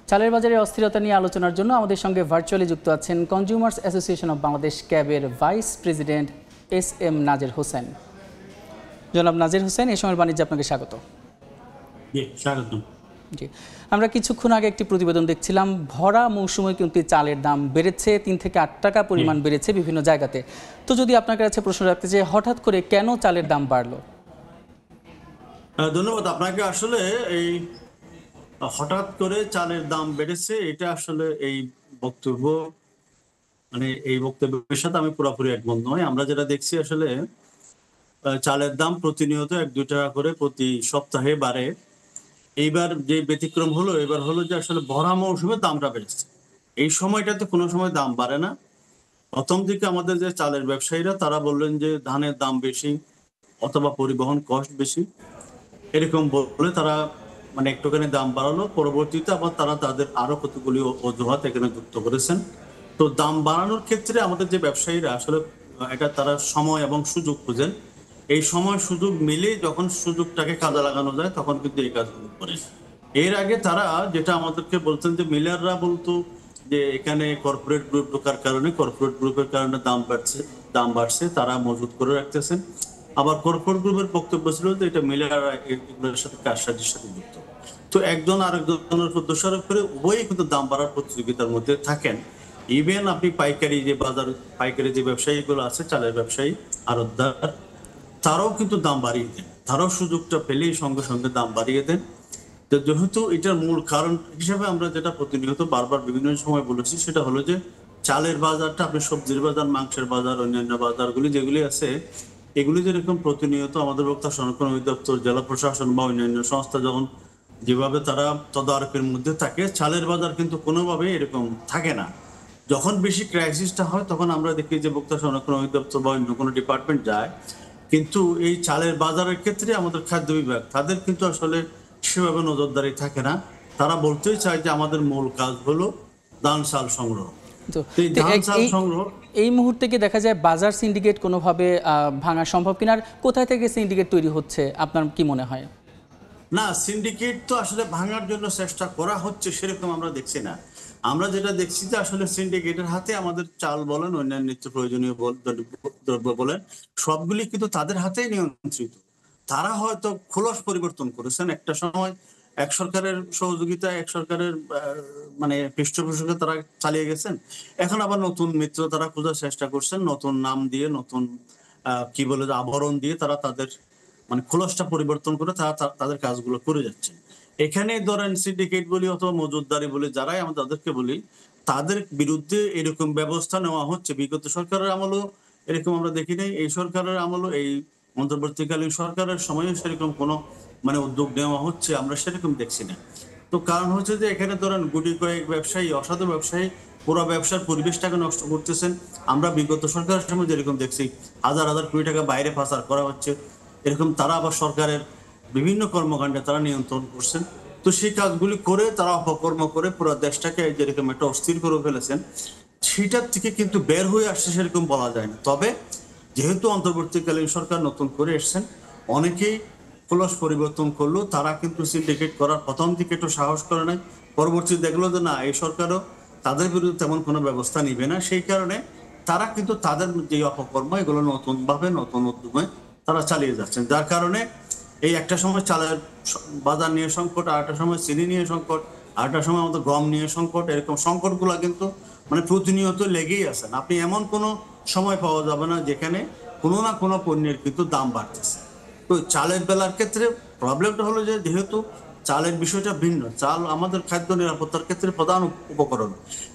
চালের বাজারে অস্থিরতা নিয়ে আলোচনার জন্য আমাদের সঙ্গে ভার্চুয়ালি যুক্ত আছেন কনজিউমার্স অ্যাসোসিয়েশন অব বাংলাদেশ ক্যাবের ভাইস প্রেসিডেন্ট এস.এম. নাজের হোসেন। জনাব নাজের হোসেন, এই সময়ের বাণিজ্যে আপনাকে স্বাগত। জি, আমরা কিছুক্ষণ আগে একটি প্রতিবেদন দেখছিলাম, ভরা মৌসুমে কিন্তু চালের দাম বেড়েছে, 3 থেকে 8 টাকা পরিমাণ বেড়েছে বিভিন্ন জায়গাতে। তো যদি আপনার কাছে প্রশ্ন রাখতে যে হঠাৎ করে কেন চালের দাম বাড়লো? ধন্যবাদ আপনাকে। আসলে এই হঠাৎ করে চালের দাম বেড়েছে, এটা আসলে এই বক্তব্য এই বক্তব্যের সাথে আমি পুরোপুরি একমত নই। আমরা যেটা দেখছি আসলে চালের দাম প্রতিনিয়ত 1-2 টাকা করে প্রতি সপ্তাহে বাড়ে। এইবার যে ব্যতিক্রম হলো, এবার হলো যে আসলে ভরা মৌসুমে দামটা বেড়েছে। এই সময়টাতে কোনো সময় দাম বাড়ে না। প্রথম দিকে আমাদের যে চালের ব্যবসায়ীরা তারা বললেন যে ধানের দাম বেশি অথবা পরিবহন কস্ট বেশি, এরকম বলে তারা একটুখানি দাম বাড়ালো। পরবর্তীতে আবার তারা তাদের আরো কতগুলি অজুহাত এখানে যুক্ত করেছেন। তো দাম বাড়ানোর ক্ষেত্রে আমাদের যে ব্যবসায়ীরা আসলে এটা তারা সময় এবং সুযোগ খুঁজেন। এই সময় সুযোগ মিলে যখন সুযোগটাকে কাজে লাগানো যায় তখন কিন্তু এই কাজগুলো করে। এর আগে তারা যেটা আমাদেরকে বলতেন যে মিলাররা বলতো যে এখানে কর্পোরেট গ্রুপ ঢোকার কারণে, কর্পোরেট গ্রুপের কারণে দাম বাড়ছে, তারা মজুত করে রাখতেছেন। আবার কর্পোরেট গ্রুপের বক্তব্য ছিল যে এটা মিলাররা এগুলোর সাথে কারসাজির সাথে যুক্ত। তো একজন আরেকজনের উপর দোষারোপ করে উভয়ই কিন্তু দাম বাড়ার প্রতিযোগিতার মধ্যে থাকেন। ইভেন আপনি পাইকারি যে ব্যবসায়ীগুলো আছে, চালের ব্যবসায়ী, আড়তদার, তারাও কিন্তু দাম বাড়িয়ে দেন। তারাও সুযোগটা পেলেই সঙ্গে সঙ্গে দাম বাড়িয়ে দেন। তো যেহেতু এটার মূল কারণ হিসেবে আমরা যেটা প্রতিনিয়ত বারবার বিভিন্ন সময় বলেছি, সেটা হলো যে চালের বাজারটা, আপনি সবজির বাজার, মাংসের বাজার, অন্যান্য বাজারগুলি যেগুলি আছে, এগুলি যেরকম প্রতিনিয়ত আমাদের ভোক্তা সংরক্ষণ অধিদপ্তর, জেলা প্রশাসন বা অন্যান্য সংস্থা যখন যেভাবে তারা তদারকির মধ্যে থাকে, চালের বাজার কিন্তু কোনোভাবেই এরকম থাকে না। যখন বেশি ক্রাইসিসটা হয় তখন আমরা দেখি যে ভোক্তা সংরক্ষণ অধিদপ্তর বা অন্য কোনো ডিপার্টমেন্ট যায়, কিন্তু এই চালের বাজারের ক্ষেত্রে আমাদের খাদ্য বিভাগ তাদের কিন্তু আসলে সেভাবে নজরদারি থাকে না। তারা বলতেই চায় যে আমাদের মূল কাজ হলো ধান চাল সংগ্রহ। এই মুহূর্তে কি দেখা যায় বাজার সিন্ডিকেট কোনোভাবে ভাঙা সম্ভব কিনা? কোথায় থেকে সিন্ডিকেট তৈরি হচ্ছে আপনার কি মনে হয়? না, সিন্ডিকেট তো আসলে ভাঙার জন্য চেষ্টা করা হচ্ছে সেরকম আমরা দেখছি না। আমরা যেটা দেখছি যে আসলে সিন্ডিকেটের হাতে আমাদের চাল বলেন, অন্যান্য নিত্য প্রয়োজনীয় দ্রব্য বলেন, সবগুলি কিন্তু তাদের হাতেই নিয়ন্ত্রিত। তারা হয়তো খোলস পরিবর্তন করেছেন। একটা সময় এক সরকারের সহযোগিতায়, এক সরকারের পৃষ্ঠপোষকতা তারা চালিয়ে গেছেন। এখন আবার নতুন মিত্র তারা খোঁজার চেষ্টা করছেন, নতুন নাম দিয়ে, নতুন আবরণ দিয়ে তারা তাদের খোলসটা পরিবর্তন করে তারা তাদের কাজগুলো করে যাচ্ছে। এখানে ধরেন সিন্ডিকেট বলি অথবা মজুতদারি বলি, যারাই আমরা তাদেরকে বলি, তাদের বিরুদ্ধে এরকম ব্যবস্থা নেওয়া হচ্ছে। বিগত সরকারের আমলও এরকম আমরা দেখি নাই, এই সরকারের আমলও, এই অন্তর্বর্তীকালীন সরকারের সময়ও সেরকম কোনো উদ্যোগ নেওয়া হচ্ছে আমরা সেরকম দেখছি না। তো কারণ হচ্ছে যে এখানে ধরেন গুটি কয়েক ব্যবসায়ী, অসাধু ব্যবসায়ী পুরো ব্যবসার পরিবেশটাকে নষ্ট করতেছেন। আমরা বিগত সরকারের সময় যেরকম দেখছি হাজার হাজার কোটি টাকা বাইরে পাচার করা হচ্ছে, এরকম তারা আবার সরকারের বিভিন্ন কর্মকাণ্ডে তারা নিয়ন্ত্রণ করছেন। তো সেই কাজগুলি করে তারা অপকর্ম করে পুরো দেশটাকে যেরকম একটা অস্থির করে ফেলেছেন, সেটার থেকে কিন্তু বের হয়ে আসছে সেরকম বলা যায় না। তবে যেহেতু অন্তর্বর্তীকালীন সরকার নতুন করে এসছেন, অনেকেই খোলস পরিবর্তন করলো, তারা কিন্তু সিন্ডিকেট করার প্রথম দিকে একটু সাহস করে নাই। পরবর্তী দেখলো যে না, এই সরকারও তাদের বিরুদ্ধে তেমন কোনো ব্যবস্থা নিবে না। সেই কারণে তারা কিন্তু তাদের যে অপকর্ম, এগুলো নতুন ভাবে, নতুন উদ্যমে তারা চালিয়ে যাচ্ছেন। যার কারণে এই একটা সময় চালের বাজার নিয়ে সংকট, আর একটা সময় চিনি নিয়ে সংকট, আর একটা সময় আমাদের গম নিয়ে সংকট, এরকম সংকটগুলো কিন্তু প্রতিনিয়ত লেগেই আছেন। আপনি এমন কোনো সময় পাওয়া যাবে না যেখানে কোনো না কোনো পণ্যের কিন্তু দাম বাড়তেছে। তো চালের বেলার ক্ষেত্রে প্রবলেমটা হলো যে যেহেতু চালের বিষয়টা ভিন্ন, চাল আমাদের খাদ্য নিরাপত্তার ক্ষেত্রে প্রধান উপকরণ।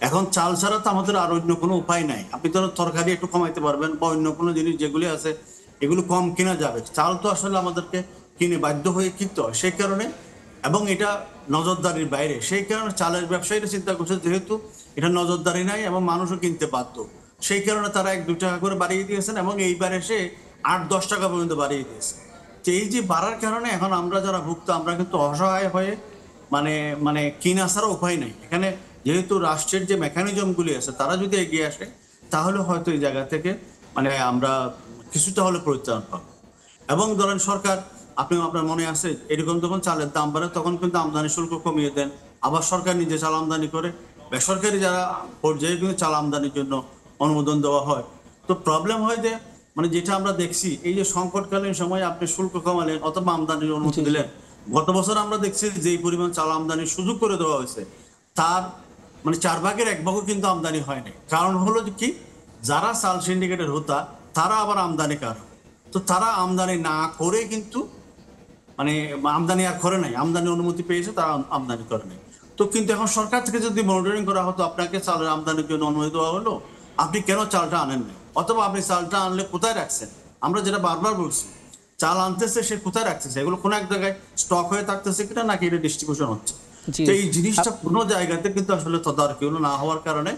এখন চাল ছাড়া তো আমাদের আর অন্য কোনো উপায় নাই। আপনি ধরো তরকারি একটু কমাইতে পারবেন বা অন্য কোনো জিনিস যেগুলি আছে এগুলো কম কেনা যাবে, চাল তো আসলে আমাদেরকে কিনে বাধ্য হয়ে কিনতে হয়। সেই কারণে, এবং এটা নজরদারির বাইরে, সেই কারণে চালের ব্যবসায়ীরা চিন্তা করছে যেহেতু এটা নজরদারি নাই এবং মানুষও কিনতে বাধ্য, সেই কারণে তারা 1-2 টাকা করে বাড়িয়ে দিয়েছেন এবং এইবার এসে 8-10 টাকা পর্যন্ত বাড়িয়ে দিয়েছে। তো এই যে বাড়ার কারণে এখন আমরা যারা ভুক্ত, আমরা কিন্তু অসহায় হয়ে কিনা ছাড়া উপায় নাই। এখানে যেহেতু রাষ্ট্রের যে মেকানিজমগুলি আছে তারা যদি এগিয়ে আসে, তাহলে হয়তো এই জায়গা থেকে আমরা কিছুটা হলে পরিত্রাণ পাবো। এবং ধরেন সরকার, আপনার মনে আছে এরকম যখন চালের দাম বাড়ে তখন কিন্তু আমদানি শুল্ক কমিয়ে দেন, আবার সরকার নিজে চাল আমদানি করে, বেসরকারি যারা পর্যায়ে কিন্তু চাল আমদানির জন্য অনুমোদন দেওয়া হয়। তো প্রবলেম হয় যে মানে যেটা আমরা দেখছি, এই যে সংকটকালীন সময়ে আপনি শুল্ক কমালেন অথবা আমদানির অনুমতি দিলেন, গত বছর আমরা দেখছি যে পরিমাণ চাল আমদানির সুযোগ করে দেওয়া হয়েছে তার মানে 1/4 কিন্তু আমদানি হয় নাই। কারণ হলো যে কি, যারা চাল সিন্ডিকেটের হোতা তারা আবার আমদানিকার, তো তারা আমদানি না করে কিন্তু মানে আমদানি আর করে নাই, আমদানি অনুমতি পেয়েছে তারা আমদানি করে নাই। তো কিন্তু এখন সরকার থেকে যদি মনিটরিং করা হতো, আপনাকে চালের আমদানির জন্য অনুমতি দেওয়া হলো, আপনি কেন চালটা আনেন না, অথবা আপনি চালটা আনলে কোথায় রাখছেন? আমরা যেটা বারবার বলছি, চাল আনতেছে সে কোথায় রাখতেছে, এগুলো কোনো এক জায়গায় স্টক হয়ে থাকতেছে কিনা, নাকি এটা ডিস্ট্রিবিউশন হচ্ছে। জি। তো এই জিনিসটা কোনো জায়গাতে কিন্তু আসলে তদারকি না হওয়ার কারণে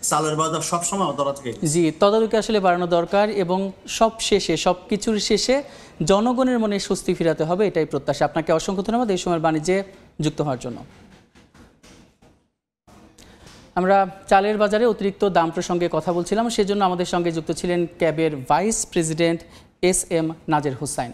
চালের বাজার সবসময় অধরা থেকে। জি, তদারকি আসলে বাড়ানো দরকার এবং সব শেষে সব কিছুর শেষে জনগণের মনে স্বস্তি ফিরাতে হবে, এটাই প্রত্যাশা। আপনাকে অসংখ্য ধন্যবাদ এই সময়ের বাণিজ্যে যুক্ত হওয়ার জন্য। আমরা চালের বাজারে অতিরিক্ত দাম প্রসঙ্গে কথা বলছিলাম, সেজন্য আমাদের সঙ্গে যুক্ত ছিলেন ক্যাবের vice president S M নাজের Hossain.